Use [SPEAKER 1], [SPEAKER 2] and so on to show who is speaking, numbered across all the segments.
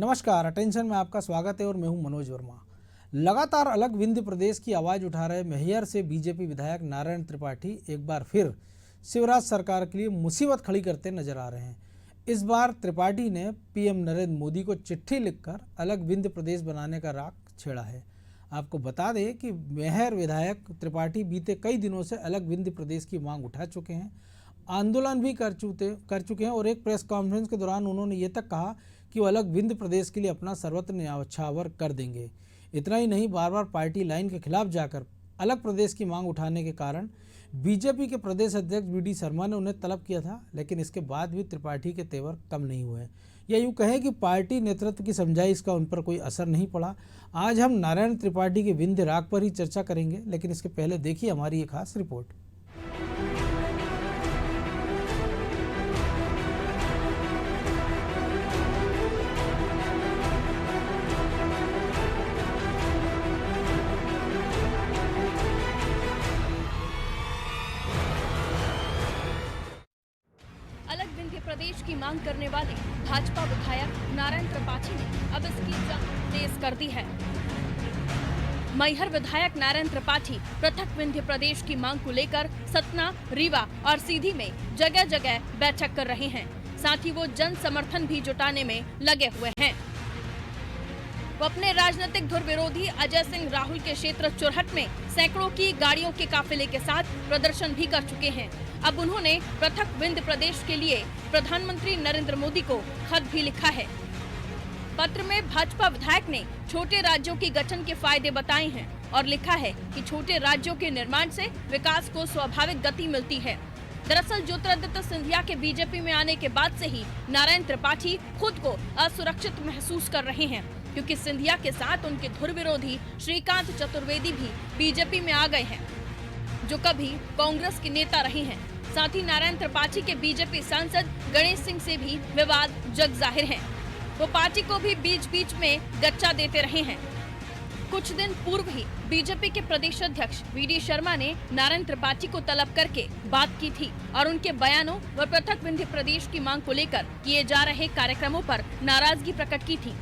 [SPEAKER 1] नमस्कार, अटेंशन में आपका स्वागत है और मैं हूं मनोज वर्मा। लगातार अलग विंध्य प्रदेश की आवाज़ उठा रहे मैहर से बीजेपी विधायक नारायण त्रिपाठी एक बार फिर शिवराज सरकार के लिए मुसीबत खड़ी करते नजर आ रहे हैं। इस बार त्रिपाठी ने पीएम नरेंद्र मोदी को चिट्ठी लिखकर अलग विंध्य प्रदेश बनाने का राग छेड़ा है। आपको बता दें कि मैहर विधायक त्रिपाठी बीते कई दिनों से अलग विंध्य प्रदेश की मांग उठा चुके हैं, आंदोलन भी कर चुके हैं और एक प्रेस कॉन्फ्रेंस के दौरान उन्होंने ये तक कहा कि वो अलग विंध्य प्रदेश के लिए अपना सर्वत्र न्यौछावर कर देंगे। इतना ही नहीं, बार बार पार्टी लाइन के खिलाफ जाकर अलग प्रदेश की मांग उठाने के कारण बीजेपी के प्रदेश अध्यक्ष वी.डी. शर्मा ने उन्हें तलब किया था, लेकिन इसके बाद भी त्रिपाठी के तेवर कम नहीं हुए। या यूँ कहें कि पार्टी नेतृत्व की समझाइश का उन पर कोई असर नहीं पड़ा। आज हम नारायण त्रिपाठी के विंध्य राग पर ही चर्चा करेंगे, लेकिन इसके पहले देखिए हमारी एक खास रिपोर्ट।
[SPEAKER 2] अलग विंध्य प्रदेश की मांग करने वाले भाजपा विधायक नारायण त्रिपाठी ने अब इसकी जंग तेज कर दी है। मैहर विधायक नारायण त्रिपाठी पृथक विंध्य प्रदेश की मांग को लेकर सतना, रीवा और सीधी में जगह जगह बैठक कर रहे हैं। साथ ही वो जन समर्थन भी जुटाने में लगे हुए हैं। वो अपने राजनीतिक धुर विरोधी अजय सिंह राहुल के क्षेत्र चुरहट में सैकड़ों की गाड़ियों के काफिले के साथ प्रदर्शन भी कर चुके हैं। अब उन्होंने पृथक विंध्य प्रदेश के लिए प्रधानमंत्री नरेंद्र मोदी को खत भी लिखा है। पत्र में भाजपा विधायक ने छोटे राज्यों के गठन के फायदे बताए हैं और लिखा है कि छोटे राज्यों के निर्माण से विकास को स्वाभाविक गति मिलती है। दरअसल ज्योतिरादित्य सिंधिया के बीजेपी में आने के बाद से ही नारायण त्रिपाठी खुद को असुरक्षित महसूस कर रहे हैं, क्योंकि सिंधिया के साथ उनके धुर विरोधी श्रीकांत चतुर्वेदी भी बीजेपी में आ गए हैं, जो कभी कांग्रेस के नेता रहे हैं। साथ ही नारायण त्रिपाठी के बीजेपी सांसद गणेश सिंह से भी विवाद जग जाहिर है। वो पार्टी को भी बीच बीच में गच्चा देते रहे हैं। कुछ दिन पूर्व ही बीजेपी के प्रदेश अध्यक्ष वी.डी. शर्मा ने नारायण त्रिपाठी को तलब करके बात की थी और उनके बयानों व पृथक विंध्य प्रदेश की मांग को लेकर किए जा रहे कार्यक्रमों पर नाराजगी प्रकट की थी।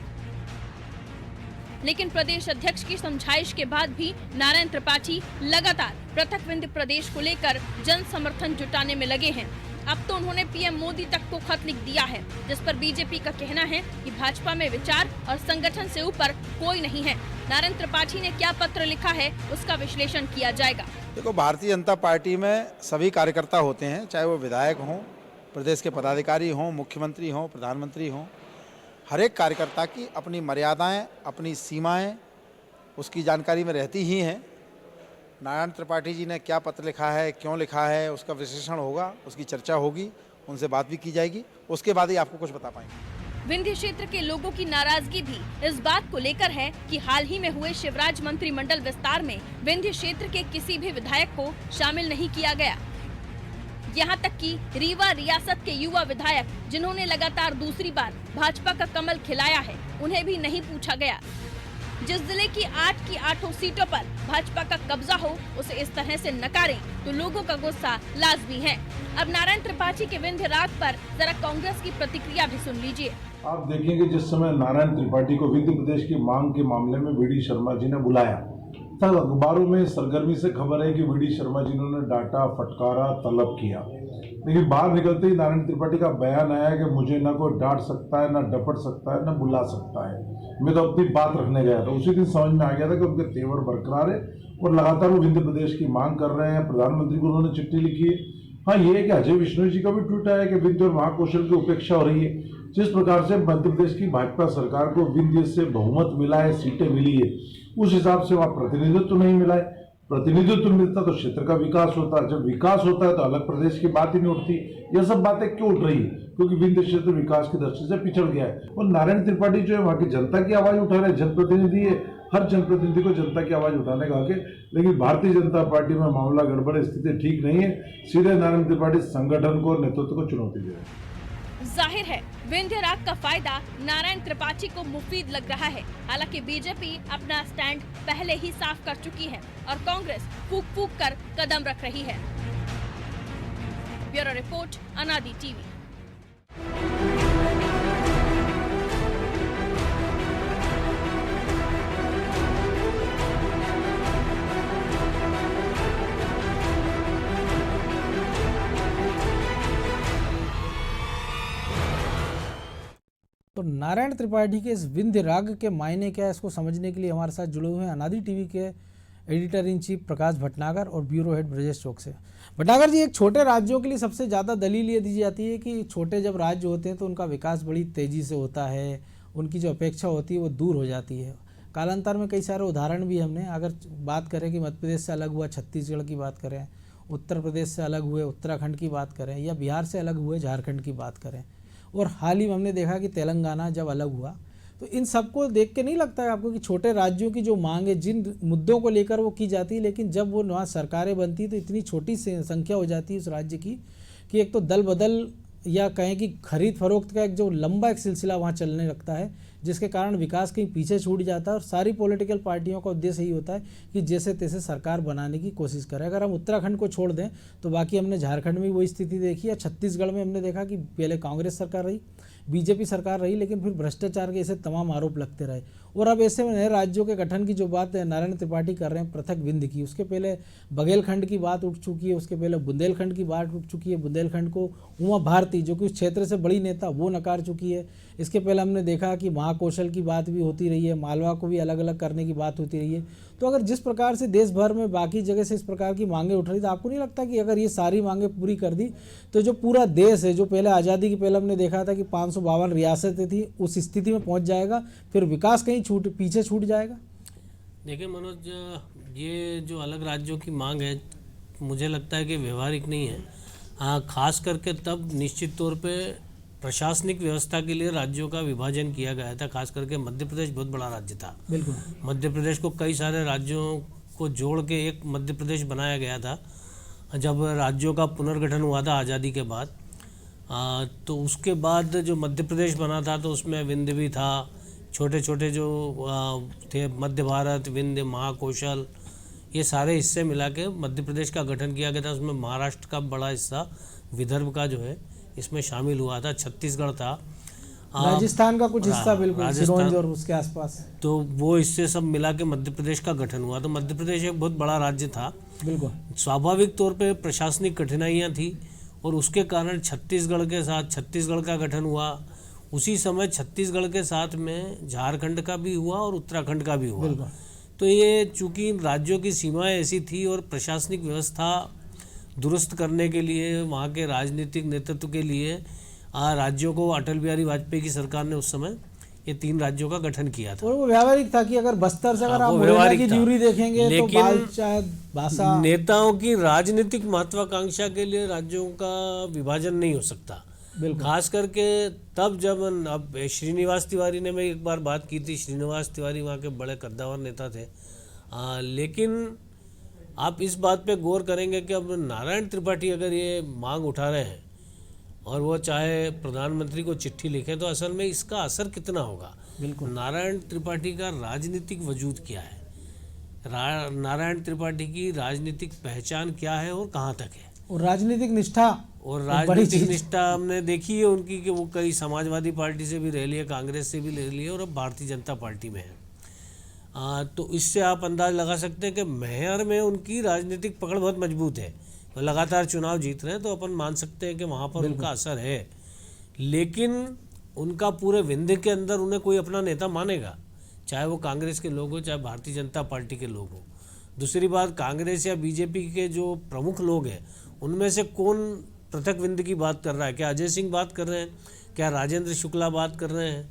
[SPEAKER 2] लेकिन प्रदेश अध्यक्ष की समझाइश के बाद भी नारायण त्रिपाठी लगातार पृथक विंध्य प्रदेश को लेकर जन समर्थन जुटाने में लगे हैं। अब तो उन्होंने पीएम मोदी तक को खत लिख दिया है, जिस पर बीजेपी का कहना है कि भाजपा में विचार और संगठन से ऊपर कोई नहीं है। नारायण त्रिपाठी ने क्या पत्र लिखा है, उसका विश्लेषण किया जाएगा।
[SPEAKER 3] देखो, भारतीय जनता पार्टी में सभी कार्यकर्ता होते हैं, चाहे वो विधायक हों, प्रदेश के पदाधिकारी हों, मुख्यमंत्री हों, प्रधानमंत्री हों। हर एक कार्यकर्ता की अपनी मर्यादाएं, अपनी सीमाएं उसकी जानकारी में रहती ही हैं। नारायण त्रिपाठी जी ने क्या पत्र लिखा है, क्यों लिखा है, उसका विश्लेषण होगा, उसकी चर्चा होगी, उनसे बात भी की जाएगी, उसके बाद ही आपको कुछ बता पाएंगे।
[SPEAKER 2] विंध्य क्षेत्र के लोगों की नाराजगी भी इस बात को लेकर है कि हाल ही में हुए शिवराज मंत्रिमंडल विस्तार में विंध्य क्षेत्र के किसी भी विधायक को शामिल नहीं किया गया। यहाँ तक कि रीवा रियासत के युवा विधायक, जिन्होंने लगातार दूसरी बार भाजपा का कमल खिलाया है, उन्हें भी नहीं पूछा गया। जिस जिले की 8 की 8 सीटों पर भाजपा का कब्जा हो, उसे इस तरह से नकारें तो लोगों का गुस्सा लाजमी है। अब नारायण त्रिपाठी के विंध्य राग पर जरा कांग्रेस की प्रतिक्रिया भी सुन लीजिए।
[SPEAKER 4] आप देखेंगे जिस समय नारायण त्रिपाठी को विंध्य प्रदेश की मांग के मामले में वी.डी. शर्मा जी ने बुलाया, तब अखबारों में सरगर्मी से खबर है कि वी.डी. शर्मा जी ने डांटा, फटकारा, तलब किया। लेकिन बाहर निकलते ही नारायण त्रिपाठी का बयान आया कि मुझे ना कोई डांट सकता है, ना डपट सकता है, ना बुला सकता है। मैं तो अपनी बात रखने गया था। उसी दिन समझ में आ गया था कि उनके तेवर बरकरार है और लगातार वो विंध्य प्रदेश की मांग कर रहे हैं। प्रधानमंत्री को उन्होंने चिट्ठी लिखी है। हाँ, ये है कि अजय विष्णु जी का भी ट्वीट आया कि विंध्य और महाकौशल की उपेक्षा हो रही है। जिस प्रकार से मध्य प्रदेश की भाजपा सरकार को विंध्य से बहुमत मिला है, सीटें मिली है, उस हिसाब से वहाँ प्रतिनिधित्व नहीं मिला है। प्रतिनिधित्व मिलता तो क्षेत्र का विकास होता, जब विकास होता है तो अलग प्रदेश की बात ही नहीं उठती। यह सब बातें क्यों उठ रही है? क्योंकि विंध्य क्षेत्र विकास की दृष्टि से पिछड़ गया है। और नारायण त्रिपाठी जो है वहाँ की जनता की आवाज उठा रहे, जनप्रतिनिधि है, हर जनप्रतिनिधि को जनता की आवाज उठाने का हक है। लेकिन भारतीय जनता पार्टी में मामला गड़बड़ है, स्थिति ठीक नहीं है। सीधे नारायण त्रिपाठी संगठन को, नेतृत्व को चुनौती दे रहे हैं।
[SPEAKER 2] जाहिर है विंध्य राग का फायदा नारायण त्रिपाठी को मुफीद लग रहा है। हालांकि बीजेपी अपना स्टैंड पहले ही साफ कर चुकी है और कांग्रेस फूक फूक कर कदम रख रही है। ब्यूरो रिपोर्ट, अनादि टीवी।
[SPEAKER 1] और नारायण त्रिपाठी के इस विंध्य राग के मायने क्या है, इसको समझने के लिए हमारे साथ जुड़े हुए हैं अनादि टीवी के एडिटर इन चीफ प्रकाश भटनागर और ब्यूरो हेड ब्रजेश चौक से। भटनागर जी, एक छोटे राज्यों के लिए सबसे ज़्यादा दलील ये दी जाती है कि छोटे जब राज्य होते हैं तो उनका विकास बड़ी तेज़ी से होता है, उनकी जो अपेक्षा होती है वो दूर हो जाती है। कालांतर में कई सारे उदाहरण भी हमने, अगर बात करें कि मध्य प्रदेश से अलग हुआ छत्तीसगढ़ की बात करें, उत्तर प्रदेश से अलग हुए उत्तराखंड की बात करें, या बिहार से अलग हुए झारखंड की बात करें, और हाल ही में हमने देखा कि तेलंगाना जब अलग हुआ, तो इन सबको देख के नहीं लगता है आपको कि छोटे राज्यों की जो मांग है, जिन मुद्दों को लेकर वो की जाती है, लेकिन जब वो वहाँ सरकारें बनती तो इतनी छोटी संख्या हो जाती है उस राज्य की कि एक तो दल बदल या कहें कि खरीद फरोख्त का एक जो लंबा एक सिलसिला वहाँ चलने लगता है, जिसके कारण विकास कहीं पीछे छूट जाता है। और सारी पॉलिटिकल पार्टियों का उद्देश्य यही होता है कि जैसे तैसे सरकार बनाने की कोशिश करें। अगर हम उत्तराखंड को छोड़ दें तो बाकी हमने झारखंड में वही स्थिति देखी है, छत्तीसगढ़ में हमने देखा कि पहले कांग्रेस सरकार रही, बीजेपी सरकार रही, लेकिन फिर भ्रष्टाचार के ऐसे तमाम आरोप लगते रहे। और अब ऐसे में नए राज्यों के गठन की जो बात नारायण त्रिपाठी कर रहे हैं पृथक विंध्य की, उसके पहले बघेलखंड की बात उठ चुकी है, उसके पहले बुंदेलखंड की बात उठ चुकी है। बुंदेलखंड को उमा भारती जो कि उस क्षेत्र से बड़ी नेता वो नकार चुकी है। इसके पहले हमने देखा कि महाकौशल की बात भी होती रही है, मालवा को भी अलग अलग करने की बात होती रही है। तो अगर जिस प्रकार से देश भर में बाकी जगह से इस प्रकार की मांगें उठ रही, तो आपको नहीं लगता कि अगर ये सारी मांगें पूरी कर दी तो जो पूरा देश है, जो पहले आज़ादी के पहले हमने देखा था कि 552 रियासतें थी, उस स्थिति में पहुंच जाएगा, फिर विकास कहीं पीछे छूट जाएगा?
[SPEAKER 5] देखिए मनोज, ये जो अलग राज्यों की मांग है मुझे लगता है कि व्यवहारिक नहीं है। हाँ, खास करके तब निश्चित तौर पे प्रशासनिक व्यवस्था के लिए राज्यों का विभाजन किया गया था। खास करके मध्य प्रदेश बहुत बड़ा राज्य था।
[SPEAKER 1] बिल्कुल,
[SPEAKER 5] मध्य प्रदेश को कई सारे राज्यों को जोड़ के एक मध्य प्रदेश बनाया गया था जब राज्यों का पुनर्गठन हुआ था आज़ादी के बाद। तो उसके बाद जो मध्य प्रदेश बना था तो उसमें विंध्य भी था, छोटे छोटे जो थे मध्य भारत, विंध्य, महाकौशल, ये सारे हिस्से मिला के मध्य प्रदेश का गठन किया गया था। उसमें महाराष्ट्र का बड़ा हिस्सा, विदर्भ का जो है इसमें शामिल हुआ था, छत्तीसगढ़ था,
[SPEAKER 1] राजस्थान का कुछ हिस्सा, बिल्कुल
[SPEAKER 5] राजस्थान
[SPEAKER 1] सिरोंज और उसके आसपास,
[SPEAKER 5] तो वो हिस्से सब मिला के मध्य प्रदेश का गठन हुआ। तो मध्य प्रदेश एक बहुत बड़ा राज्य था।
[SPEAKER 1] बिल्कुल
[SPEAKER 5] स्वाभाविक तौर पे प्रशासनिक कठिनाइयाँ थी और उसके कारण छत्तीसगढ़ के साथ छत्तीसगढ़ का गठन हुआ। उसी समय छत्तीसगढ़ के साथ में झारखंड का भी हुआ और उत्तराखंड का भी हुआ। तो ये चूंकि राज्यों की सीमाएं ऐसी थी और प्रशासनिक व्यवस्था दुरुस्त करने के लिए, वहाँ के राजनीतिक नेतृत्व के लिए राज्यों को अटल बिहारी वाजपेयी की सरकार ने उस समय ये 3 राज्यों का गठन किया था।
[SPEAKER 1] और वो व्यवहारिक था कि अगर बस्तर से अगर आप
[SPEAKER 5] वो
[SPEAKER 1] मुरैना
[SPEAKER 5] व्यवहारिक
[SPEAKER 1] की
[SPEAKER 5] था।
[SPEAKER 1] ड्यूरी देखेंगे तो
[SPEAKER 5] लेकिन
[SPEAKER 1] बाल शायद भाषा,
[SPEAKER 5] नेताओं की राजनीतिक महत्वाकांक्षा के लिए राज्यों का विभाजन नहीं हो सकता।
[SPEAKER 1] बिल्कुल
[SPEAKER 5] खास करके तब जब अब श्रीनिवास तिवारी ने, मैं एक बार बात की थी, श्रीनिवास तिवारी वहाँ के बड़े कद्दावर नेता थे। लेकिन आप इस बात पे गौर करेंगे कि अब नारायण त्रिपाठी अगर ये मांग उठा रहे हैं और वो चाहे प्रधानमंत्री को चिट्ठी लिखें, तो असल में इसका असर कितना होगा?
[SPEAKER 1] बिल्कुल
[SPEAKER 5] नारायण त्रिपाठी का राजनीतिक वजूद क्या है, नारायण त्रिपाठी की राजनीतिक पहचान क्या है और कहाँ तक है,
[SPEAKER 1] और राजनीतिक निष्ठा,
[SPEAKER 5] और राजनीतिक निष्ठा हमने देखी है उनकी कि वो कई समाजवादी पार्टी से भी रह ली है, कांग्रेस से भी ले ली है और अब भारतीय जनता पार्टी में है। तो इससे आप अंदाज लगा सकते हैं कि मैहर में उनकी राजनीतिक पकड़ बहुत मजबूत है। वो लगातार चुनाव जीत रहे हैं, तो अपन मान सकते हैं कि वहाँ पर उनका असर है। लेकिन उनका पूरे विंध्य के अंदर उन्हें कोई अपना नेता मानेगा, चाहे वो कांग्रेस के लोग हो, चाहे भारतीय जनता पार्टी के लोग हो। दूसरी बात, कांग्रेस या बीजेपी के जो प्रमुख लोग हैं उनमें से कौन पृथक विंध्य की बात कर रहा है? क्या अजय सिंह बात कर रहे हैं? क्या राजेंद्र शुक्ला बात कर रहे हैं?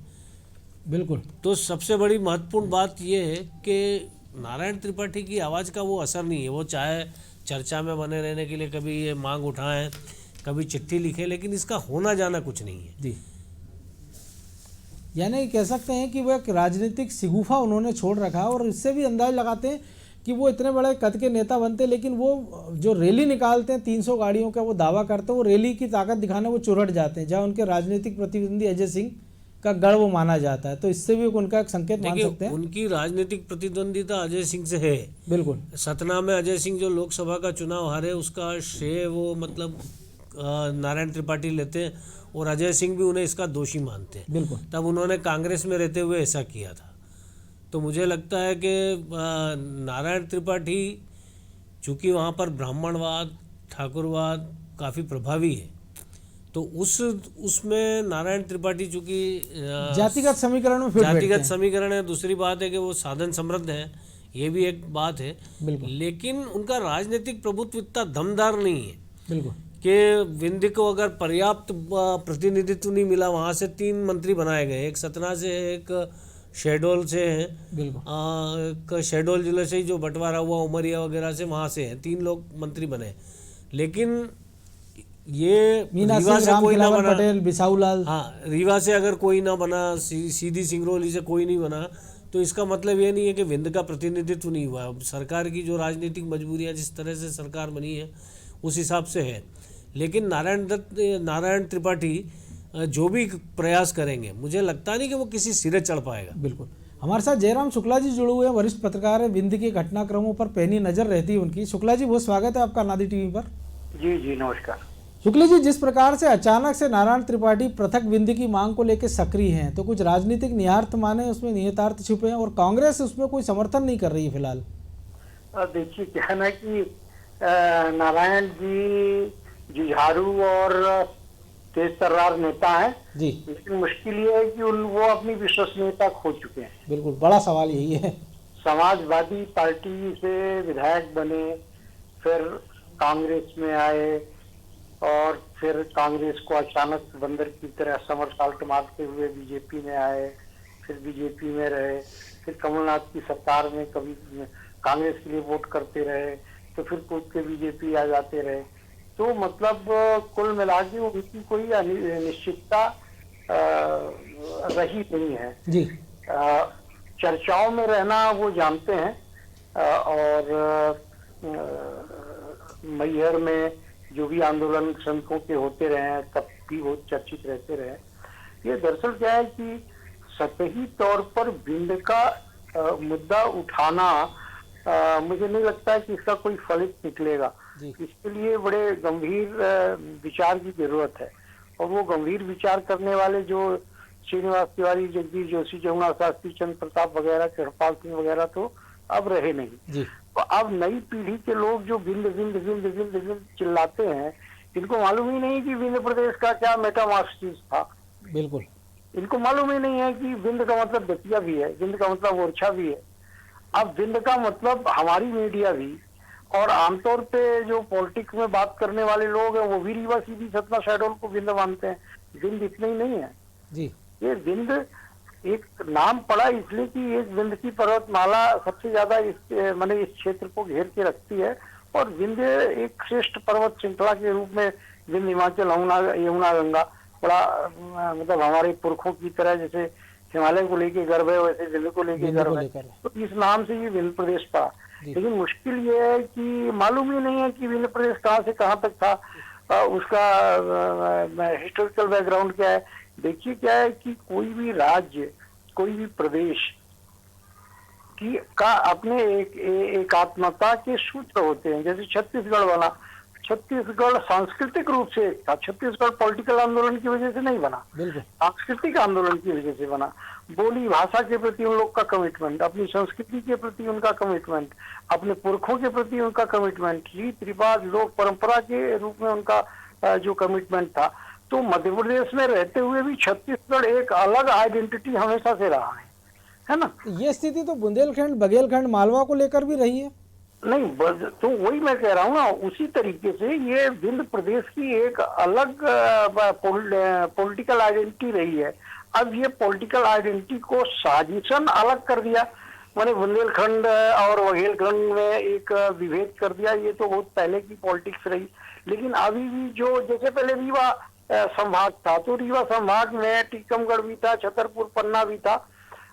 [SPEAKER 1] बिल्कुल।
[SPEAKER 5] तो सबसे बड़ी महत्वपूर्ण बात यह है कि नारायण त्रिपाठी की आवाज़ का वो असर नहीं है। वो चाहे चर्चा में बने रहने के लिए कभी ये मांग उठाएं, कभी चिट्ठी लिखें, लेकिन इसका होना जाना कुछ नहीं है।
[SPEAKER 1] जी, यानी कह सकते हैं कि वो एक राजनीतिक शिगुफा उन्होंने छोड़ रखा, और इससे भी अंदाज लगाते हैं कि वो इतने बड़े कद के नेता बनते, लेकिन वो जो रैली निकालते हैं 300 गाड़ियों का वो दावा करते हैं, वो रैली की ताकत दिखाने वो चुरट जाते हैं, जहाँ उनके राजनीतिक प्रतिद्वंदी अजय सिंह का गढ़ वो माना जाता है। तो इससे भी उनका एक संकेत मान सकते हैं।
[SPEAKER 5] उनकी राजनीतिक प्रतिद्वंदिता अजय सिंह से है।
[SPEAKER 1] बिल्कुल,
[SPEAKER 5] सतना में अजय सिंह जो लोकसभा का चुनाव हारे, उसका श्रेय वो मतलब नारायण त्रिपाठी लेते हैं और अजय सिंह भी उन्हें इसका दोषी मानते हैं।
[SPEAKER 1] बिल्कुल,
[SPEAKER 5] तब उन्होंने कांग्रेस में रहते हुए ऐसा किया था। तो मुझे लगता है कि नारायण त्रिपाठी चूँकि वहाँ पर ब्राह्मणवाद, ठाकुरवाद काफ़ी प्रभावी है, तो उसमें नारायण त्रिपाठी चूंकि
[SPEAKER 1] जातिगत समीकरण में फिट बैठते
[SPEAKER 5] जातिगत
[SPEAKER 1] हैं।
[SPEAKER 5] समीकरण है, दूसरी बात है कि वो साधन समृद्ध है, ये भी एक बात है।
[SPEAKER 1] बिल्कुल
[SPEAKER 5] लेकिन उनका राजनीतिक प्रभुत्व इतना दमदार नहीं है
[SPEAKER 1] बिल्कुल
[SPEAKER 5] कि विंध्य को अगर पर्याप्त प्रतिनिधित्व नहीं मिला, वहाँ से 3 मंत्री बनाए गए, एक सतना से है, एक शहडोल से है,
[SPEAKER 1] बिल्कुल
[SPEAKER 5] एक शहडोल जिले से ही जो बंटवारा हुआ उमरिया वगैरह से, वहाँ से हैं, 3 लोग मंत्री बने। लेकिन ये
[SPEAKER 1] मीना
[SPEAKER 5] रीवा
[SPEAKER 1] सिंह,
[SPEAKER 5] से कोई ना
[SPEAKER 1] रामखेलावन
[SPEAKER 5] बना,
[SPEAKER 1] पटेल, बिसाऊलाल,
[SPEAKER 5] हाँ रीवा से अगर कोई ना बना, सीधी सिंगरौली से कोई नहीं बना, तो इसका मतलब ये नहीं है कि विंध्य का प्रतिनिधित्व नहीं हुआ। अब सरकार की जो राजनीतिक मजबूरियां जिस तरह से सरकार बनी है उस हिसाब से है। लेकिन नारायण त्रिपाठी जो भी प्रयास करेंगे, मुझे लगता नहीं कि वो किसी सिरे चढ़ पाएगा।
[SPEAKER 1] बिल्कुल। हमारे साथ जयराम शुक्ला जी जुड़े हुए हैं, वरिष्ठ पत्रकार है, विंध्य के घटनाक्रमों पर पैनी नजर रहती है उनकी। शुक्ला जी, बहुत स्वागत है आपका नादी टीवी पर।
[SPEAKER 6] जी जी नमस्कार।
[SPEAKER 1] शुक्ला जी, जिस प्रकार से अचानक से नारायण त्रिपाठी पृथक विंध्य की मांग को लेकर सक्रिय हैं, तो कुछ राजनीतिक निहितार्थ माने उसमें निहितार्थ छुपे हैं और कांग्रेस उसमें कोई समर्थन नहीं कर रही है फिलहाल।
[SPEAKER 6] देखिए क्या है ना कि नारायण जी जुझारू और तेज तर्रार नेता हैं
[SPEAKER 1] जी
[SPEAKER 6] लेकिन मुश्किल ये है कि वो अपनी विश्वसनीयता खो चुके हैं।
[SPEAKER 1] बिल्कुल, बड़ा सवाल यही है।
[SPEAKER 6] समाजवादी पार्टी से विधायक बने, फिर कांग्रेस में आए और फिर कांग्रेस को अचानक बंदर की तरह समरसाल्ट मारते हुए बीजेपी में आए, फिर बीजेपी में रहे, फिर कमलनाथ की सरकार में कभी कांग्रेस के लिए वोट करते रहे, तो फिर कूद के बीजेपी आ जाते रहे। तो मतलब कुल मिला के उनकी कोई निश्चितता रही नहीं है।
[SPEAKER 1] जी
[SPEAKER 6] चर्चाओं में रहना वो जानते हैं और मैहर में जो भी आंदोलन श्रमिकों के होते रहे हैं तब भी वो चर्चित रहते रहे। ये दरअसल क्या है कि सतही तौर पर विंध्य का मुद्दा उठाना मुझे नहीं लगता है कि इसका कोई फलित निकलेगा। इसके लिए बड़े गंभीर विचार की जरूरत है और वो गंभीर विचार करने वाले जो श्रीनिवास तिवारी, जगदीश जोशी, जमुना शास्त्री, चंद्र प्रताप वगैरह, कृपाल सिंह वगैरह तो अब रहे नहीं।
[SPEAKER 1] जी
[SPEAKER 6] तो अब नई पीढ़ी के लोग जो विंध्य विंध्य विंध्य विंध्य विंध्य चिल्लाते हैं, इनको मालूम ही नहीं कि विंध्य प्रदेश का क्या मेटामॉर्फोसिस था।
[SPEAKER 1] बिल्कुल,
[SPEAKER 6] इनको मालूम ही नहीं है कि विंध्य का मतलब दतिया भी है, विंध्य का मतलब ओरछा भी है। अब विंध्य का मतलब हमारी मीडिया भी और आमतौर पे जो पॉलिटिक्स में बात करने वाले लोग हैं वो भी रीवा, सीधी, सतना, शहडोल को विंध्य मानते हैं। विंध्य इतना ही नहीं है।
[SPEAKER 1] जी
[SPEAKER 6] ये विंध्य एक नाम पड़ा इसलिए कि एक विंध्य की पर्वतमाला सबसे ज्यादा इस क्षेत्र को घेर के रखती है और विंध्य एक श्रेष्ठ पर्वत श्रृंखला के रूप में विंध्य, हिमाचल, यमुना, गंगा बड़ा मतलब हमारे पुरखों की तरह जैसे हिमालय को लेके गर्व है वैसे विंध्य को लेके गर्व है। तो इस नाम से ये विंध्य प्रदेश पड़ा। लेकिन मुश्किल ये है कि मालूम ही नहीं है कि विंध्य प्रदेश कहाँ से कहाँ तक था, उसका हिस्टोरिकल बैकग्राउंड क्या है। देखिए क्या है कि कोई भी राज्य, कोई भी प्रदेश की का अपने एकात्मता के सूत्र होते हैं। जैसे छत्तीसगढ़ बना, छत्तीसगढ़ सांस्कृतिक रूप से एक था। छत्तीसगढ़ पॉलिटिकल आंदोलन की वजह से नहीं बना, सांस्कृतिक आंदोलन की वजह से बना। बोली भाषा के प्रति उन लोग का कमिटमेंट, अपनी संस्कृति के प्रति उनका कमिटमेंट, अपने पुरखों के प्रति उनका कमिटमेंट, रीत रिवाज, लोक परंपरा के रूप में उनका जो कमिटमेंट था। तो मध्य प्रदेश में रहते हुए भी छत्तीसगढ़ एक अलग आइडेंटिटी हमेशा से रहा है ना।
[SPEAKER 1] ये स्थिति तो बुंदेलखंड, बघेलखंड, मालवा को लेकर भी रही है।
[SPEAKER 6] नहीं, तो वही मैं कह रहा हूँ ना, उसी तरीके से ये विंध्य प्रदेश की एक अलग पॉलिटिकल आइडेंटिटी रही है। अब ये पॉलिटिकल आइडेंटिटी को साजिशन अलग कर दिया, मैंने बुंदेलखंड और बघेलखंड में एक विभेद कर दिया। ये तो बहुत पहले की पॉलिटिक्स रही। लेकिन अभी भी जो जैसे पहले रीवा संभाग था तो रीवा संभाग में टीकमगढ़ भी था, छतरपुर पन्ना भी था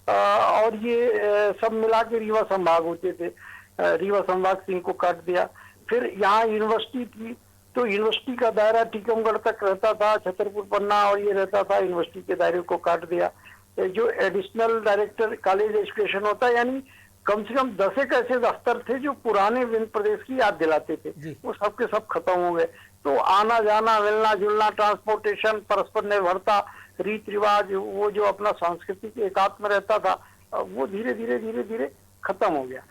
[SPEAKER 6] और ये सब मिला के रीवा संभाग होते थे। रीवा संभाग सिंह को काट दिया। फिर यहाँ यूनिवर्सिटी थी तो यूनिवर्सिटी का दायरा टीकमगढ़ तक रहता था, छतरपुर पन्ना और ये रहता था, यूनिवर्सिटी के दायरे को काट दिया। जो एडिशनल डायरेक्टर कॉलेज एजुकेशन होता है, यानी कम से कम 10 एक ऐसे दफ्तर थे जो पुराने विंध्य प्रदेश की याद दिलाते थे, वो सबके सब खत्म हो गए। तो आना जाना, मिलना जुलना, ट्रांसपोर्टेशन, परस्पर निर्भरता, रीत रिवाज, वो जो अपना सांस्कृतिक एकात्म रहता था, वो धीरे धीरे धीरे धीरे खत्म हो गया।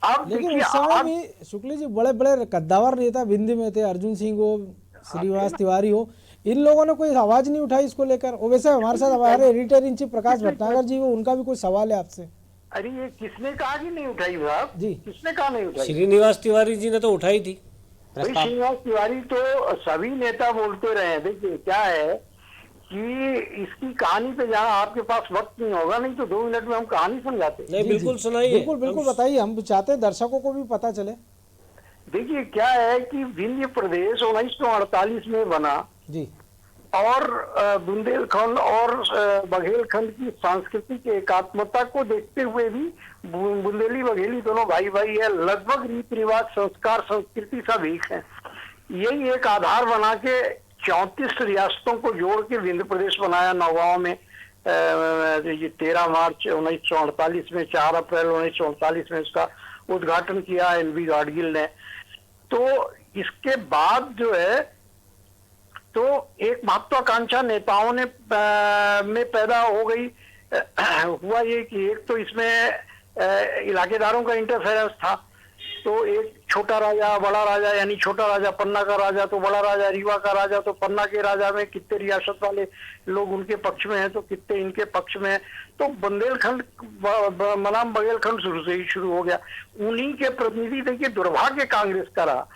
[SPEAKER 6] अब
[SPEAKER 1] लेकिन उस समय भी शुक्ला जी बड़े बड़े कद्दावर नेता विंध्य में थे, अर्जुन सिंह हो, श्रीनिवास तिवारी हो, इन लोगों ने कोई आवाज नहीं उठाई इसको लेकर। और वैसे हमारे साथ हमारे एडिटर इन चीफ प्रकाश भटनागर जी, वो उनका भी कोई सवाल है आपसे।
[SPEAKER 6] अरे ये किसने कहा कि नहीं उठाई साहब?
[SPEAKER 1] जी।
[SPEAKER 6] किसने कहा नहीं उठाई?
[SPEAKER 5] श्रीनिवास तिवारी जी ने तो उठाई थी।
[SPEAKER 6] भाई श्रीनिवास तिवारी तो सभी नेता बोलते रहे। देखिए क्या है कि इसकी कहानी पे जहाँ आपके पास वक्त नहीं होगा, नहीं तो 2 मिनट में हम कहानी समझाते।
[SPEAKER 5] नहीं, बिल्कुल सुनाइए।
[SPEAKER 1] बिल्कुल बिल्कुल बताइए, हम चाहते हैं दर्शकों को भी पता चले।
[SPEAKER 6] देखिए क्या है कि विंध्य प्रदेश 1948 में बना
[SPEAKER 1] जी।
[SPEAKER 6] और बुंदेलखंड और बघेलखंड की सांस्कृतिक एकात्मता को देखते हुए भी बुंदेली बघेली दोनों भाई भाई है, लगभग रीति रिवाज संस्कार संस्कृति सब एक है। यही एक आधार बना के 34 रियासतों को जोड़ के विंध्य प्रदेश बनाया नौगांव में। ये 13 मार्च 1948 में, 4 अप्रैल 1948 में इसका उद्घाटन किया NV गाडगिल ने। तो इसके बाद जो है तो एक महत्वाकांक्षा नेताओं ने में पैदा हो गई। हुआ ये कि एक तो इसमें इलाकेदारों का इंटरफेरेंस था। तो एक छोटा राजा बड़ा राजा, यानी छोटा राजा पन्ना का राजा तो बड़ा राजा रीवा का राजा, तो पन्ना के राजा में कितने रियासत वाले लोग उनके पक्ष में हैं तो कितने इनके पक्ष में है। तो बुंदेलखंड बनाम बघेलखंड शुरू से ही शुरू हो गया। उन्हीं के प्रतिनिधि देखिए दुर्भाग्य कांग्रेस का रहा।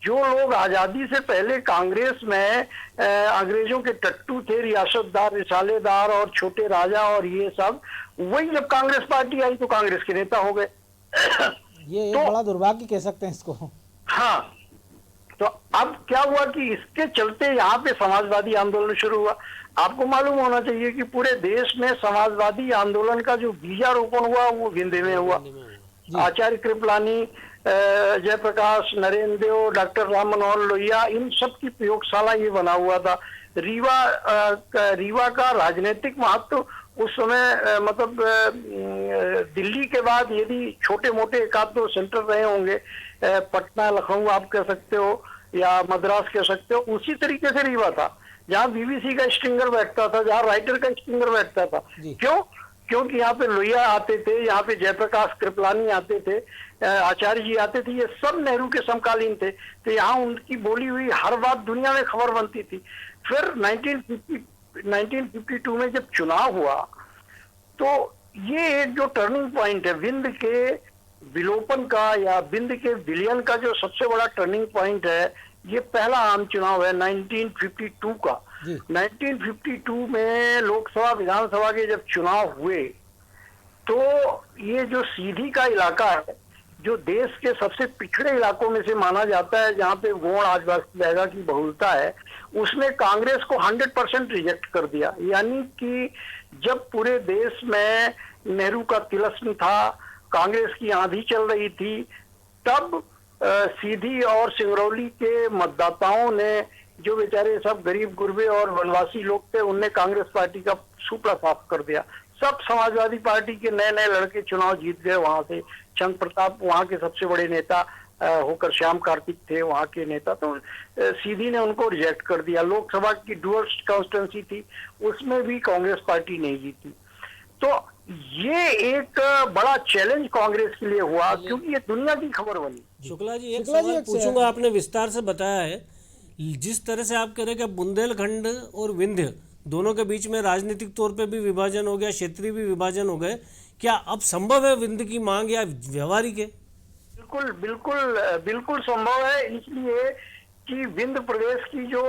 [SPEAKER 6] जो लोग आजादी से पहले कांग्रेस में अंग्रेजों के टट्टू थे, रियासतदार, रिसालेदार और छोटे राजा और ये सब, वही जब कांग्रेस पार्टी आई तो कांग्रेस के नेता हो गए।
[SPEAKER 1] ये एक बड़ा दुर्भाग्य कह सकते हैं इसको।
[SPEAKER 6] हाँ, तो अब क्या हुआ कि इसके चलते यहाँ पे समाजवादी आंदोलन शुरू हुआ। आपको मालूम होना चाहिए कि पूरे देश में समाजवादी आंदोलन का जो बीजारोपण हुआ वो विंध्य में हुआ। आचार्य कृपलानी, जयप्रकाश, नरेंद्र देव, डॉक्टर राम मनोहर लोहिया, इन सब की प्रयोगशाला ये बना हुआ था। रीवा का राजनीतिक महत्व उस समय मतलब दिल्ली के बाद यदि छोटे मोटे एक आध 2 सेंटर रहे होंगे, पटना, लखनऊ आप कह सकते हो या मद्रास कह सकते हो, उसी तरीके से रीवा था जहाँ BBC का स्ट्रिंगर बैठता था, जहाँ राइटर का स्ट्रिंगर बैठता था। क्यों? क्योंकि यहाँ पे लोहिया आते थे, यहाँ पे जयप्रकाश कृपलानी आते थे, आचार्य जी आते थे, ये सब नेहरू के समकालीन थे। तो यहाँ उनकी बोली हुई हर बात दुनिया में खबर बनती थी। फिर 1952 में जब चुनाव हुआ तो ये एक जो टर्निंग पॉइंट है विंध्य के विलोपन का या विंध्य के विलयन का, जो सबसे बड़ा टर्निंग पॉइंट है, ये पहला आम चुनाव है 1952 का। 1952 में लोकसभा विधानसभा के जब चुनाव हुए तो ये जो सीधी का इलाका है, जो देश के सबसे पिछड़े इलाकों में से माना जाता है, जहाँ पे गोंड आदिवासी जगह की बहुलता है, उसने कांग्रेस को 100% रिजेक्ट कर दिया। यानी कि जब पूरे देश में नेहरू का तिलस्म था, कांग्रेस की आंधी चल रही थी, तब सीधी और सिंगरौली के मतदाताओं ने, जो बेचारे सब गरीब गुरबे और वनवासी लोग थे, उनने कांग्रेस पार्टी का सुपड़ा साफ कर दिया। सब समाजवादी पार्टी के नए नए लड़के चुनाव जीत गए वहां से। चंद प्रताप वहां के सबसे बड़े नेता होकर श्याम कार्तिक थे वहां के नेता। तो सीधी ने उनको रिजेक्ट कर दिया। लोकसभा की डुअल कॉन्स्टिट्यूंसी थी, उसमें भी कांग्रेस पार्टी नहीं जीती। तो ये एक बड़ा चैलेंज कांग्रेस के लिए हुआ, क्योंकि ये दुनिया की खबर बनी।
[SPEAKER 5] शुक्ला जी एक सवाल पूछूंगा, आपने विस्तार से बताया है, जिस तरह से आप कह रहे हैं कि बुंदेलखंड और विंध्य दोनों के बीच में राजनीतिक तौर पे भी विभाजन हो गया, क्षेत्रीय भी विभाजन हो गए, क्या अब संभव है विंध्य की मांग या व्यवहारिक है?
[SPEAKER 6] बिल्कुल बिल्कुल बिल्कुल संभव है, इसलिए कि विंध्य प्रदेश की जो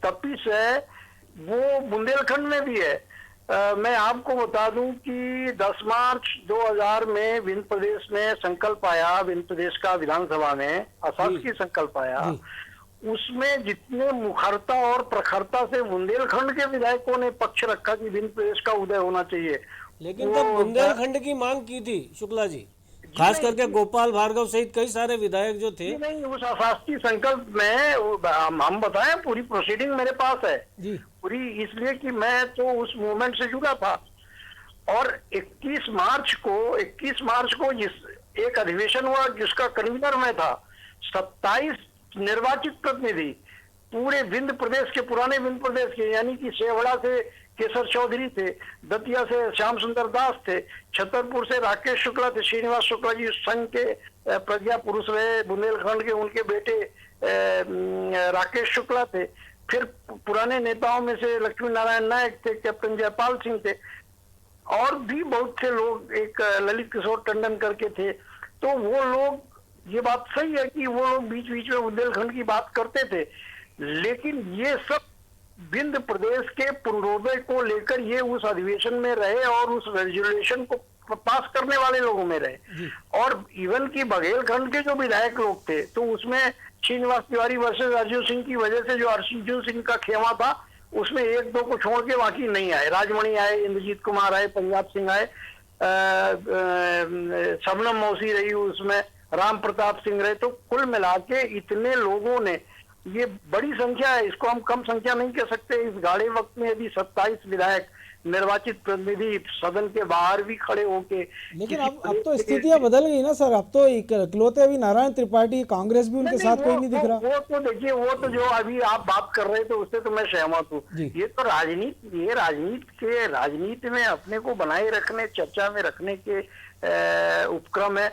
[SPEAKER 6] तपिश है वो बुंदेलखंड में भी है। मैं आपको बता दूं कि 10 मार्च 2000 में विंध्य प्रदेश में संकल्प आया, विंध्य प्रदेश का विधानसभा में अशासकीय संकल्प आया। उसमें जितने मुखरता और प्रखरता से बुंदेलखंड के विधायकों ने पक्ष रखा कि विंध्य प्रदेश का उदय होना चाहिए,
[SPEAKER 5] लेकिन तब बुंदेलखंड की मांग की थी शुक्ला जी, खास करके गोपाल भार्गव सहित कई सारे विधायक जो थे।
[SPEAKER 6] नहीं, उस अशासकीय संकल्प में हम बताएं, पूरी प्रोसीडिंग मेरे पास है पूरी, इसलिए कि मैं तो उस मूवमेंट से जुड़ा था। और 21 मार्च को जिस एक अधिवेशन हुआ जिसका कन्वीनर मैं था, 27 निर्वाचित प्रतिनिधि पूरे विंध्य प्रदेश के, पुराने विंध्य प्रदेश के, यानी कि सेवड़ा से केसर चौधरी थे, दतिया से श्याम सुंदर दास थे, छतरपुर से राकेश शुक्ला थे, श्रीनिवास शुक्ला जी संघ के प्रज्ञा पुरुष रहे, बुंदेलखंड के उनके बेटे राकेश शुक्ला थे, फिर पुराने नेताओं में से लक्ष्मी नारायण नायक थे, कैप्टन जयपाल सिंह थे, और भी बहुत से लोग, एक ललित किशोर टंडन करके थे। तो वो लोग, ये बात सही है कि वो लोग बीच बीच में बुंदेलखंड की बात करते थे, लेकिन ये सब विंध्य प्रदेश के पुनरोदय को लेकर ये उस अधिवेशन में रहे और उस रेजोल्यूशन को पास करने वाले लोगों में रहे। और इवन की बघेलखंड के जो विधायक लोग थे, तो उसमें श्रीनिवास तिवारी वर्सेस अर्जुन सिंह की वजह से जो अर्जुन सिंह का खेमा था, उसमें एक दो को छोड़ के बाकी नहीं आए। राजमणि आए, इंद्रजीत कुमार आए, पंजाब सिंह आए, शबनम मौसी रही उसमें, राम प्रताप सिंह रहे। तो कुल मिला के इतने लोगों ने, ये बड़ी संख्या है, इसको हम कम संख्या नहीं कह सकते। इस गाढ़े वक्त में यदि 27 विधायक, निर्वाचित प्रतिनिधि सदन के बाहर भी खड़े होके,
[SPEAKER 1] लेकिन अब तो स्थितियां बदल गई ना सर। अब तो इकलौते अभी नारायण त्रिपाठी, कांग्रेस भी उनके साथ कोई नहीं दिख रहा।
[SPEAKER 6] वो तो देखिए, वो तो जो अभी आप बात कर रहे थे उससे तो मैं सहमत हूँ। ये तो राजनीति में अपने को बनाए रखने, चर्चा में रखने के उपक्रम है।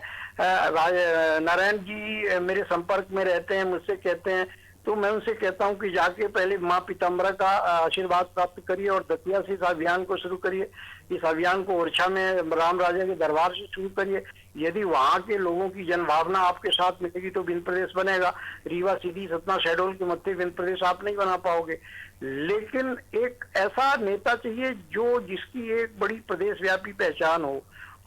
[SPEAKER 6] नारायण जी मेरे संपर्क में रहते हैं, मुझसे कहते हैं, तो मैं उनसे कहता हूं कि जाके पहले माँ पीताम्बरा का आशीर्वाद प्राप्त करिए और दतिया से इस अभियान को शुरू करिए। इस अभियान को ओरछा में राम राजा के दरबार से शुरू करिए। यदि वहां के लोगों की जनभावना आपके साथ मिलेगी तो विंध्य प्रदेश बनेगा। रीवा, सीधी, सतना, शहडोल के मध्य विंध्य प्रदेश आप नहीं बना पाओगे। लेकिन एक ऐसा नेता चाहिए जो, जिसकी एक बड़ी प्रदेश व्यापी पहचान हो,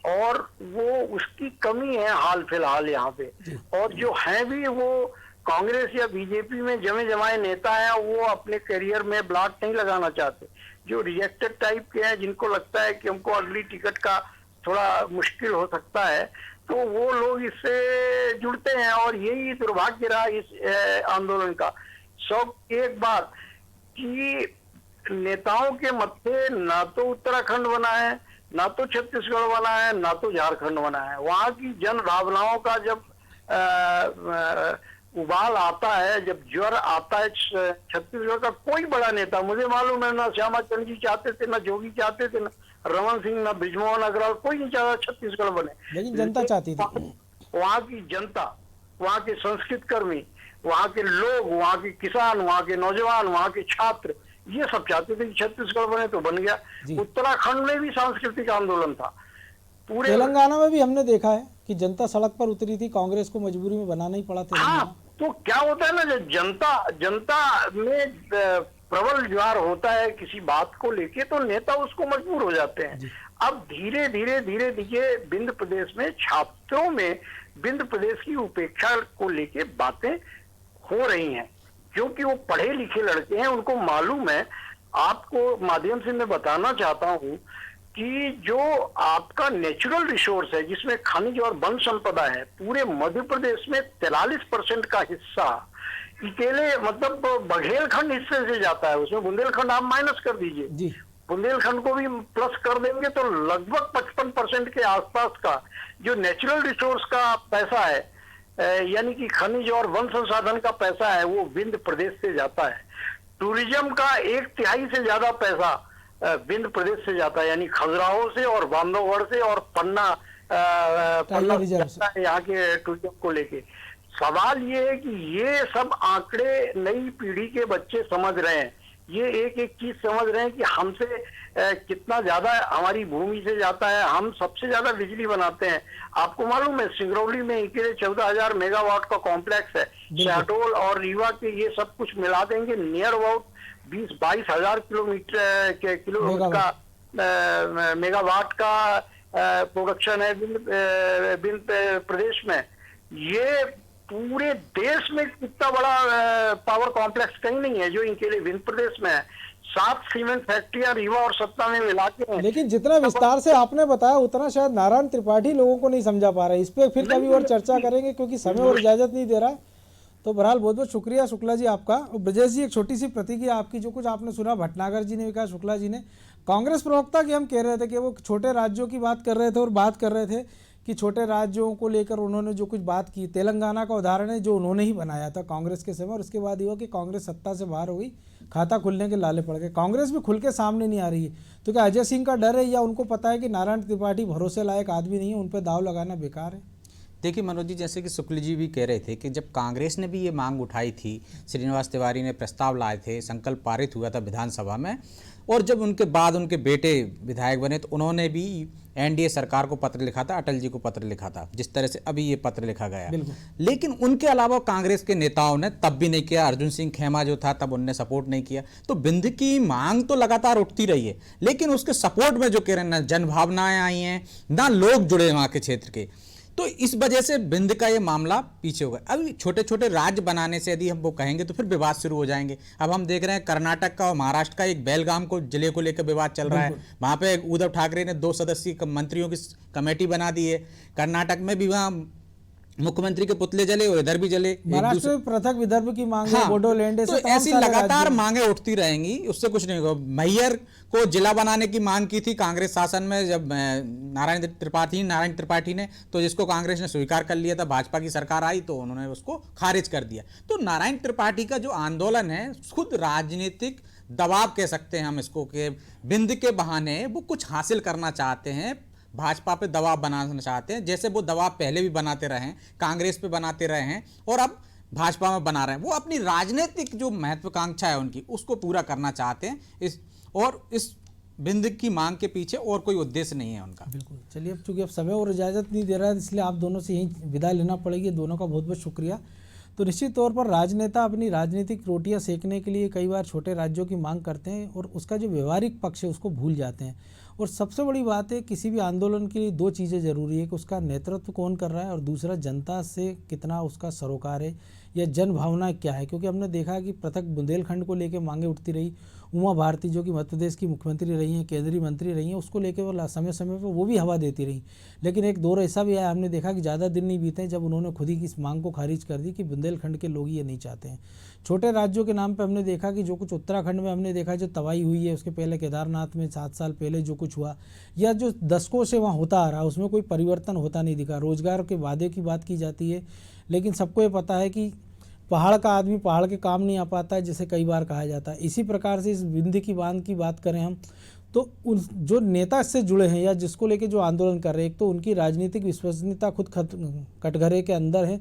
[SPEAKER 6] और वो उसकी कमी है हाल फिलहाल यहाँ पे। और जो है भी वो कांग्रेस या बीजेपी में जमे जमाए नेता हैं, वो अपने करियर में ब्लॉक नहीं लगाना चाहते। जो रिजेक्टेड टाइप के हैं, जिनको लगता है कि हमको अगली टिकट का थोड़ा मुश्किल हो सकता है, तो वो लोग इससे जुड़ते हैं। और यही दुर्भाग्य रहा इस आंदोलन का। सब एक बात कि नेताओं के मध्य ना तो उत्तराखंड बना है, ना तो छत्तीसगढ़ बना है, ना तो झारखंड बना है। वहां की जन भावनाओं का जब उबाल आता है, जब ज्वर आता है, छत्तीसगढ़ का कोई बड़ा नेता, मुझे मालूम है, ना श्यामा चंद्र जी चाहते थे, ना जोगी चाहते थे, ना रमन सिंह, ना बृजमोहन अग्रवाल, कोई नहीं चाहता छत्तीसगढ़ बने,
[SPEAKER 1] लेकिन जनता चाहती थी।
[SPEAKER 6] वहाँ की जनता, वहाँ के संस्कृत कर्मी, वहाँ के लोग, वहाँ के किसान, वहाँ के नौजवान, वहाँ के छात्र, ये सब चाहते थे कि छत्तीसगढ़ बने, तो बन गया। उत्तराखंड में भी सांस्कृतिक आंदोलन था। पूरे
[SPEAKER 1] तेलंगाना में भी हमने देखा है कि जनता सड़क पर उतरी थी, कांग्रेस को मजबूरी में बनाना ही पड़ा तेलंगाना।
[SPEAKER 6] हाँ, तो क्या होता है ना, जब जनता में प्रबल ज्वार होता है किसी बात को लेके, तो नेता उसको मजबूर हो जाते हैं। अब धीरे धीरे विंध्य प्रदेश में छात्रों में विंध्य प्रदेश की उपेक्षा को लेके बातें हो रही हैं, क्योंकि वो पढ़े लिखे लड़के हैं, उनको मालूम है। आपको माध्यम से मैं बताना चाहता हूँ कि जो आपका नेचुरल रिसोर्स है, जिसमें खनिज और वन संपदा है, पूरे मध्य प्रदेश में 43% का हिस्सा अकेले, मतलब बघेलखंड हिस्से से जाता है। उसमें बुंदेलखंड आप माइनस कर दीजिए, बुंदेलखंड को भी प्लस कर देंगे तो लगभग 55% के आसपास का जो नेचुरल रिसोर्स का पैसा है, यानी कि खनिज और वन संसाधन का पैसा है, वो विंध्य प्रदेश से जाता है। टूरिज्म का 1/3 से ज्यादा पैसा विंध्य प्रदेश से जाता है, यानी खजुराहो से और बांधवगढ़ से और पन्ना यहाँ के टूरिज्म को लेके। सवाल ये है कि ये सब आंकड़े नई पीढ़ी के बच्चे समझ रहे हैं। ये एक एक चीज समझ रहे हैं कि हमसे कितना ज्यादा हमारी भूमि से जाता है, हम सबसे ज्यादा बिजली बनाते हैं। आपको मालूम है, सिंगरौली में अकेले 14,000 मेगावाट का कॉम्प्लेक्स है। शहडोल और रीवा के ये सब कुछ मिला देंगे, नियर अबाउट 20-22 हजार मेगावाट का प्रोडक्शन है विंध्य प्रदेश में। ये पूरे देश में कितना बड़ा पावर कॉम्प्लेक्स कहीं नहीं है जो इनके लिए विंध्य प्रदेश में है। 7 सीमेंट फैक्ट्रियां रीवा और सतना में मिला के हैं।
[SPEAKER 1] लेकिन जितना विस्तार से आपने बताया उतना शायद नारायण त्रिपाठी लोगों को नहीं समझा पा रहे। इस पे फिर कभी और चर्चा करेंगे, क्योंकि समय और इजाजत नहीं दे रहा है। तो बहरहाल बहुत बहुत शुक्रिया शुक्ला जी आपका। और ब्रजेश जी, एक छोटी सी प्रतिक्रिया आपकी, जो कुछ आपने सुना भटनागर जी ने भी कहा, शुक्ला जी ने, कांग्रेस प्रवक्ता की हम कह रहे थे कि वो छोटे राज्यों की बात कर रहे थे और बात कर रहे थे कि छोटे राज्यों को लेकर उन्होंने जो कुछ बात की, तेलंगाना का उदाहरण है जो उन्होंने ही बनाया था कांग्रेस के समय, और उसके बाद ये हुआ कि कांग्रेस सत्ता से बाहर हो गई, खाता खुलने के लाले पड़ गए। कांग्रेस भी खुल के सामने नहीं आ रही है। तो क्या अजय सिंह का डर है, या उनको पता है कि नारायण त्रिपाठी भरोसे लायक आदमी नहीं है, उन पर दाव लगाना बेकार है?
[SPEAKER 7] देखिए मनोज जी, जैसे कि शुक्ल जी भी कह रहे थे कि जब कांग्रेस ने भी ये मांग उठाई थी, श्रीनिवास तिवारी ने प्रस्ताव लाए थे, संकल्प पारित हुआ था विधानसभा में, और जब उनके बाद उनके बेटे विधायक बने तो उन्होंने भी एनडीए सरकार को पत्र लिखा था, अटल जी को पत्र लिखा था, जिस तरह से अभी ये पत्र लिखा गया। लेकिन उनके अलावा कांग्रेस के नेताओं ने तब भी नहीं किया। अर्जुन सिंह खेमा जो था तब उनने सपोर्ट नहीं किया। तो बिंद की मांग तो लगातार उठती रही है, लेकिन उसके सपोर्ट में जो कह रहे हैं ना जनभावनाएं आई हैं, ना लोग जुड़े वहां के क्षेत्र के, तो इस वजह से बिंद का ये मामला पीछे हो गया। अभी छोटे छोटे राज्य बनाने से यदि हम वो कहेंगे तो फिर विवाद शुरू हो जाएंगे। अब हम देख रहे हैं कर्नाटक का और महाराष्ट्र का एक बेलगाम को जिले को लेकर विवाद चल रहा है। वहां पे उद्धव ठाकरे ने 2 सदस्यीय मंत्रियों की कमेटी बना दी है। कर्नाटक में भी वहां मुख्यमंत्री के पुतले जले और इधर भी जले।
[SPEAKER 1] महाराष्ट्र में पृथक विदर्भ की मांग है,
[SPEAKER 7] हाँ,
[SPEAKER 1] बोडोलैंड
[SPEAKER 7] तो ऐसी लगातार मांगे उठती रहेंगी, उससे कुछ नहीं होगा। मैहर को जिला बनाने की मांग की थी कांग्रेस शासन में, जब नारायण त्रिपाठी ने, तो जिसको कांग्रेस ने स्वीकार कर लिया था। भाजपा की सरकार आई तो उन्होंने उसको खारिज कर दिया। तो नारायण त्रिपाठी का जो आंदोलन है खुद राजनीतिक दबाव कह सकते हैं हम इसको, कि बिंद के बहाने वो कुछ हासिल करना चाहते हैं, भाजपा पे दबाव बनाना चाहते हैं, जैसे वो दबाव पहले भी बनाते रहे हैं, कांग्रेस पे बनाते रहे हैं और अब भाजपा में बना रहे हैं। वो अपनी राजनीतिक जो महत्वाकांक्षा है उनकी, उसको पूरा करना चाहते हैं। इस बिंद की मांग के पीछे और कोई उद्देश्य नहीं है उनका।
[SPEAKER 1] बिल्कुल। चलिए, अब चूंकि अब समय और इजाज़त नहीं दे रहा है, इसलिए आप दोनों से यहीं विदा लेना पड़ेगी। दोनों का बहुत बहुत शुक्रिया। तो निश्चित तौर पर राजनेता अपनी राजनीतिक रोटियां सेकने के लिए कई बार छोटे राज्यों की मांग करते हैं और उसका जो व्यवहारिक पक्ष है उसको भूल जाते हैं। और सबसे बड़ी बात है, किसी भी आंदोलन के लिए 2 चीज़ें ज़रूरी है कि उसका नेतृत्व कौन कर रहा है और दूसरा जनता से कितना उसका सरोकार है या जन भावना क्या है। क्योंकि हमने देखा कि पृथक बुंदेलखंड को लेकर मांगे उठती रही। उमा भारती जो कि मध्य प्रदेश की मुख्यमंत्री रही हैं, केंद्रीय मंत्री रही हैं, उसको लेकर वो समय समय पर वो भी हवा देती रही। लेकिन एक दौर ऐसा भी आया, हमने देखा कि ज़्यादा दिन नहीं बीते जब उन्होंने खुद ही इस मांग को खारिज कर दी कि बुंदेलखंड के लोग ये नहीं चाहते हैं। छोटे राज्यों के नाम पर हमने देखा कि जो कुछ उत्तराखंड में हमने देखा जो तबाही हुई है, उसके पहले केदारनाथ में 7 साल पहले जो कुछ हुआ या जो दशकों से वहाँ होता आ रहा, उसमें कोई परिवर्तन होता नहीं दिखा। रोजगार के वादे की बात की जाती है, लेकिन सबको ये पता है कि पहाड़ का आदमी पहाड़ के काम नहीं आ पाता है, जिसे कई बार कहा जाता है। इसी प्रकार से इस बिंद की बांध की बात करें हम, तो उन जो नेता इससे जुड़े हैं या जिसको लेके जो आंदोलन कर रहे हैं, एक तो उनकी राजनीतिक विश्वसनीयता खुद कटघरे के अंदर है,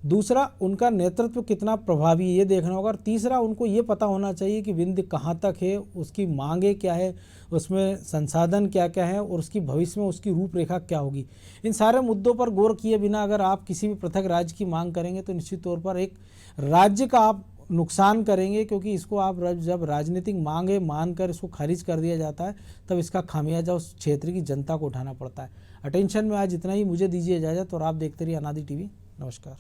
[SPEAKER 1] दूसरा उनका नेतृत्व कितना प्रभावी ये देखना होगा, और तीसरा उनको ये पता होना चाहिए कि बिंद कहाँ तक है, उसकी मांगे क्या है, उसमें संसाधन क्या क्या है और उसकी भविष्य में उसकी रूपरेखा क्या होगी। इन सारे मुद्दों पर गौर किए बिना अगर आप किसी भी पृथक राज्य की मांग करेंगे तो निश्चित तौर पर एक राज्य का आप नुकसान करेंगे, क्योंकि इसको आप जब राजनीतिक मांगे मानकर इसको खारिज कर दिया जाता है तब इसका खामियाजा उस क्षेत्र की जनता को उठाना पड़ता है। अटेंशन में आज इतना ही, मुझे दीजिए इजाज़त और आप देखते रहिए अनादि टीवी। नमस्कार।